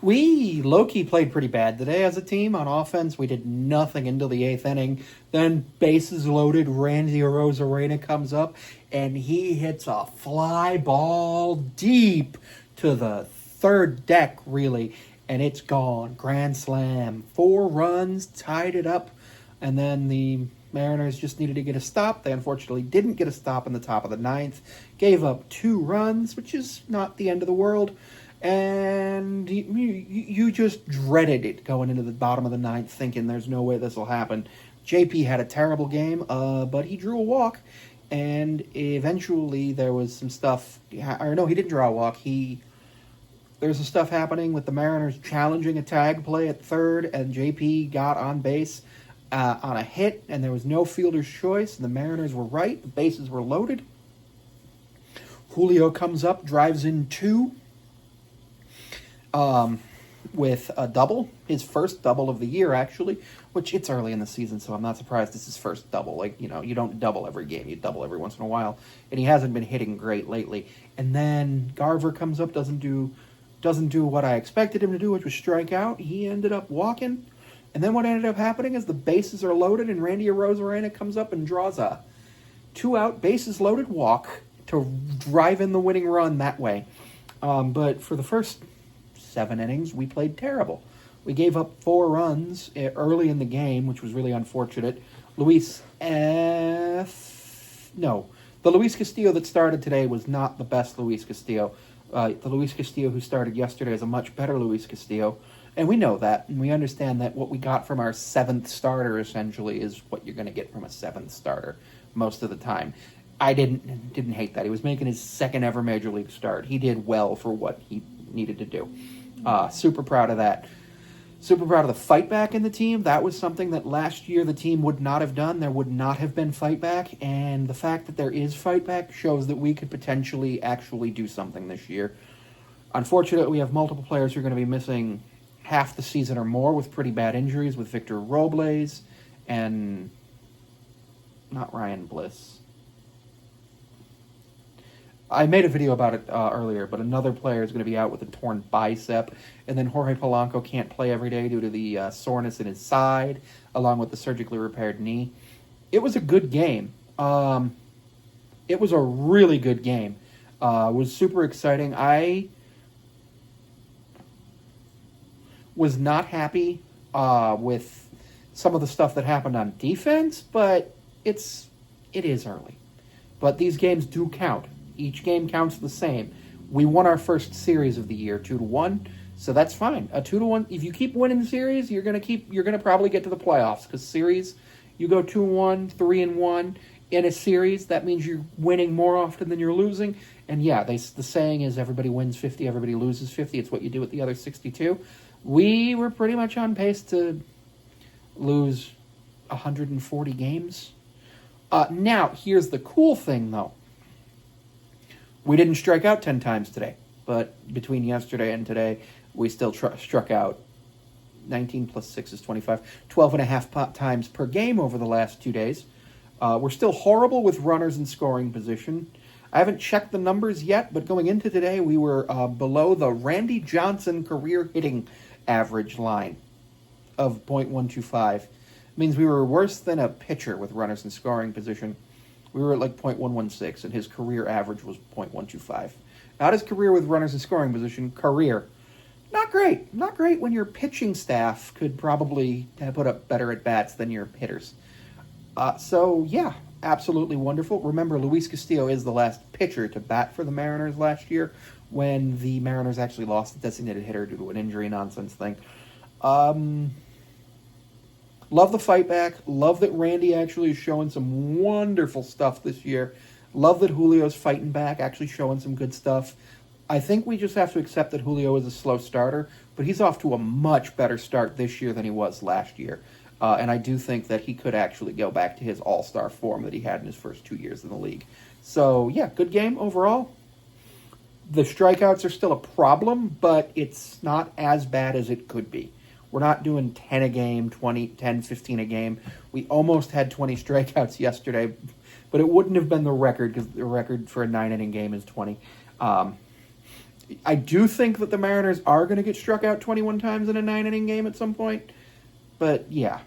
We low-key played pretty bad today as a team. On offense, we did nothing until the 8th inning. Then bases loaded, Randy Arozarena comes up, and he hits a fly ball deep to the third deck, really, and it's gone. Grand slam. 4 runs, tied it up, and then the Mariners just needed to get a stop. They unfortunately didn't get a stop in the top of the 9th. Gave up 2 runs, which is not the end of the world. And you just dreaded it going into the bottom of the 9th, thinking there's no way this will happen. JP had a terrible game, but he drew a walk, and eventually there was some stuff. Or no, he didn't draw a walk. There was some stuff happening with the Mariners challenging a tag play at third, and JP got on base on a hit, and there was no fielder's choice. And the Mariners were right. The bases were loaded. Julio comes up, drives in 2. With a double, his first double of the year, actually, which it's early in the season, so I'm not surprised it's his first double. Like, you don't double every game, you double every once in a while, and he hasn't been hitting great lately. And then Garver comes up, doesn't do what I expected him to do, which was strike out. He ended up walking, and then what ended up happening is the bases are loaded, and Randy Arozarena comes up and draws a 2-out, bases loaded walk to drive in the winning run that way. But for the first 7 innings, we played terrible. We gave up 4 runs early in the game, which was really unfortunate. The Luis Castillo that started today was not the best Luis Castillo. The Luis Castillo who started yesterday is a much better Luis Castillo, and we know that, and we understand that what we got from our 7th starter essentially is what you're going to get from a 7th starter most of the time. I didn't hate that. He was making his 2nd ever major league start. He did well for what he needed to do. Super proud of that. Super proud of the fight back in the team. That was something that last year the team would not have done. There would not have been fight back, and the fact that there is fight back shows that we could potentially actually do something this year. Unfortunately, we have multiple players who are going to be missing half the season or more with pretty bad injuries, with Victor Robles and not Ryan Bliss. I made a video about it earlier, but another player is going to be out with a torn bicep, and then Jorge Polanco can't play every day due to the soreness in his side, along with the surgically repaired knee. It was a good game. It was a really good game. It was super exciting. I was not happy with some of the stuff that happened on defense, but it is early. But these games do count. Each game counts the same. We won our first series of the year, 2-1, so that's fine. A 2-1. If you keep winning the series, you're gonna probably get to the playoffs. Because series, you go 2-1, 3-1 in a series. That means you're winning more often than you're losing. And yeah, the saying is everybody wins 50, everybody loses 50. It's what you do with the other 62. We were pretty much on pace to lose 140 games. Now, here's the cool thing, though. We didn't strike out 10 times today, but between yesterday and today, we still struck out 19 plus 6 is 25, 12 and a half times per game over the last 2 days. We're still horrible with runners in scoring position. I haven't checked the numbers yet, but going into today, we were below the Randy Johnson career hitting average line of .125. It means we were worse than a pitcher with runners in scoring position. We were at like .116, and his career average was .125. Not his career with runners in scoring position, career. Not great. Not great when your pitching staff could probably put up better at-bats than your hitters. So, yeah, absolutely wonderful. Remember, Luis Castillo is the last pitcher to bat for the Mariners last year when the Mariners actually lost the designated hitter due to an injury nonsense thing. Love the fight back. Love that Randy actually is showing some wonderful stuff this year. Love that Julio's fighting back, actually showing some good stuff. I think we just have to accept that Julio is a slow starter, but he's off to a much better start this year than he was last year. And I do think that he could actually go back to his all-star form that he had in his first 2 years in the league. So, yeah, good game overall. The strikeouts are still a problem, but it's not as bad as it could be. We're not doing 10 a game, 10, 15 a game. We almost had 20 strikeouts yesterday, but it wouldn't have been the record because the record for a 9-inning game is 20. I do think that the Mariners are going to get struck out 21 times in a 9-inning game at some point. But yeah,